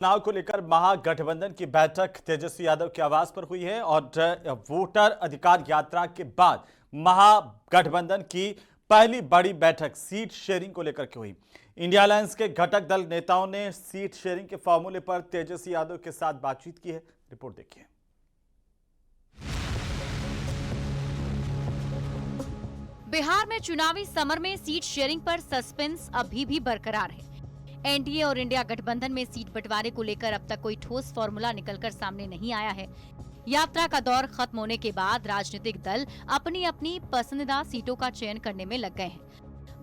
चुनाव को लेकर महागठबंधन की बैठक तेजस्वी यादव के आवास पर हुई है और वोटर अधिकार यात्रा के बाद महागठबंधन की पहली बड़ी बैठक सीट शेयरिंग को लेकर के हुई। इंडिया अलायंस के घटक दल नेताओं ने सीट शेयरिंग के फॉर्मूले पर तेजस्वी यादव के साथ बातचीत की है। रिपोर्ट देखिए। बिहार में चुनावी समर में सीट शेयरिंग पर सस्पेंस अभी भी बरकरार है। एनडीए और इंडिया गठबंधन में सीट बंटवारे को लेकर अब तक कोई ठोस फॉर्मूला निकलकर सामने नहीं आया है। यात्रा का दौर खत्म होने के बाद राजनीतिक दल अपनी अपनी पसंदीदा सीटों का चयन करने में लग गए हैं।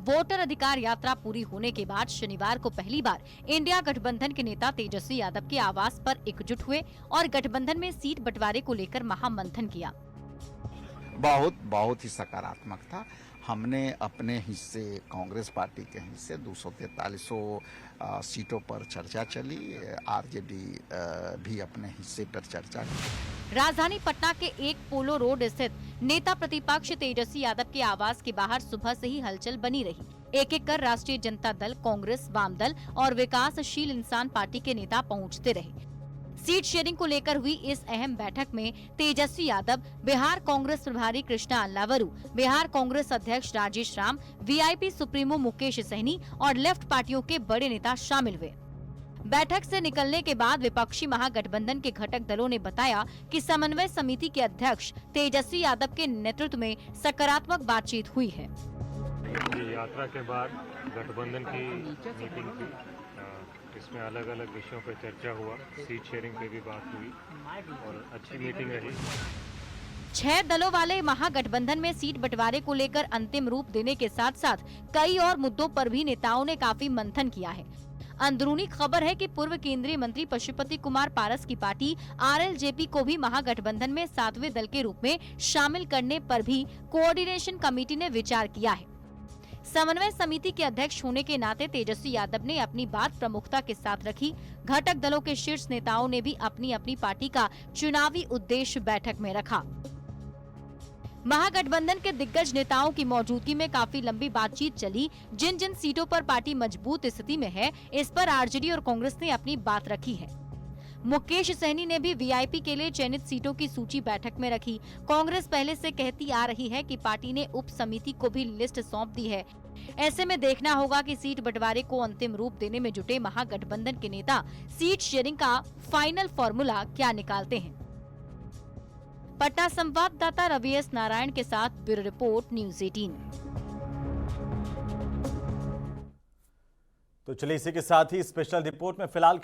वोटर अधिकार यात्रा पूरी होने के बाद शनिवार को पहली बार इंडिया गठबंधन के नेता तेजस्वी यादव के आवास पर एकजुट हुए और गठबंधन में सीट बंटवारे को लेकर महामंथन किया। बहुत ही सकारात्मक था। हमने अपने हिस्से, कांग्रेस पार्टी के हिस्से 243 सीटों पर चर्चा चली। आरजेडी भी अपने हिस्से पर चर्चा की। राजधानी पटना के एक पोलो रोड स्थित नेता प्रतिपक्ष तेजस्वी यादव के आवास के बाहर सुबह से ही हलचल बनी रही। एक एक कर राष्ट्रीय जनता दल, कांग्रेस, वामदल और विकासशील इंसान पार्टी के नेता पहुंचते रहे। सीट शेयरिंग को लेकर हुई इस अहम बैठक में तेजस्वी यादव, बिहार कांग्रेस प्रभारी कृष्णा अल्लावरू, बिहार कांग्रेस अध्यक्ष राजेश राम, वीआईपी सुप्रीमो मुकेश सहनी और लेफ्ट पार्टियों के बड़े नेता शामिल हुए। बैठक से निकलने के बाद विपक्षी महागठबंधन के घटक दलों ने बताया कि समन्वय समिति के अध्यक्ष तेजस्वी यादव के नेतृत्व में सकारात्मक बातचीत हुई है। यात्रा के बाद गठबंधन की मीटिंग थी, इसमें अलग अलग विषयों पर चर्चा हुआ, सीट शेयरिंग पे भी बात हुई और अच्छी मीटिंग रही। 6 दलों वाले महागठबंधन में सीट बंटवारे को लेकर अंतिम रूप देने के साथ साथ कई और मुद्दों पर भी नेताओं ने काफी मंथन किया है। अंदरूनी खबर है कि पूर्व केंद्रीय मंत्री पशुपति कुमार पारस की पार्टी आरएलजेपी को भी महागठबंधन में 7वें दल के रूप में शामिल करने पर भी कोऑर्डिनेशन कमेटी ने विचार किया है। समन्वय समिति के अध्यक्ष होने के नाते तेजस्वी यादव ने अपनी बात प्रमुखता के साथ रखी। घटक दलों के शीर्ष नेताओं ने भी अपनी अपनी पार्टी का चुनावी उद्देश्य बैठक में रखा। महागठबंधन के दिग्गज नेताओं की मौजूदगी में काफी लंबी बातचीत चली। जिन जिन सीटों पर पार्टी मजबूत स्थिति में है, इस पर आरजेडी और कांग्रेस ने अपनी बात रखी है। मुकेश सहनी ने भी वीआईपी के लिए चयनित सीटों की सूची बैठक में रखी। कांग्रेस पहले से कहती आ रही है कि पार्टी ने उप समिति को भी लिस्ट सौंप दी है। ऐसे में देखना होगा कि सीट बंटवारे को अंतिम रूप देने में जुटे महागठबंधन के नेता सीट शेयरिंग का फाइनल फॉर्मूला क्या निकालते हैं। पटना संवाददाता रवि एस नारायण के साथ ब्यूरो रिपोर्ट, न्यूज़ 18। तो चलिए इसी के साथ ही स्पेशल रिपोर्ट में फिलहाल